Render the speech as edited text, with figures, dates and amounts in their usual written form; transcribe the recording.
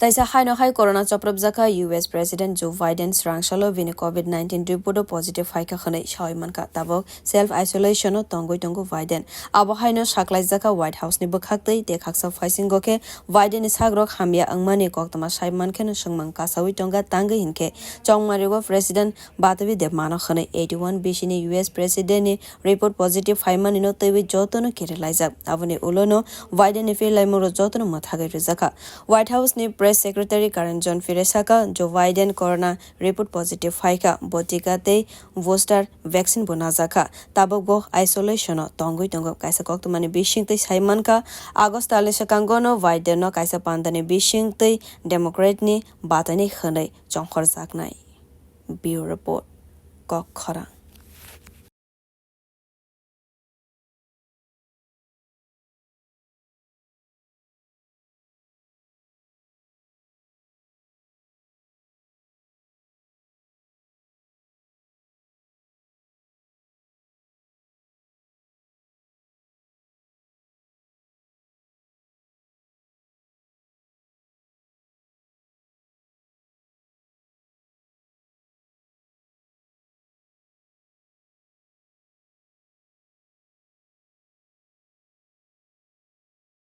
Taisa haino hai corona choprob jakha US President Joe Biden Swrang salo vini COVID-19 report positive phai ka khane shaiman ka tabo self isolation o tongoi Biden abo haino saklai jakha White House ni bokhaktei te khaksa phaising goke Biden ni sagrok hamya angmani koktama shaiman khen sungmang ka sawi tonga tangai hinke chongmari go President batabi debmano khane 81 BC ni US President ni report positive phai mani no tewi joto no kirelai jak aboni ulono Biden ni pirlai moro joto no mathagai jakha White House ni Secretary Karen John Firesaka Joe Biden corona report positive phaika botika te booster vaccine bonazaka tabogo isolation o tongoi tongo kaisa koktumani bishing te saiman ka August alesakangono Biden no kaisa pandani bishing te Democrat ni batani khanai chongkhor jaknai Bureau report kok khara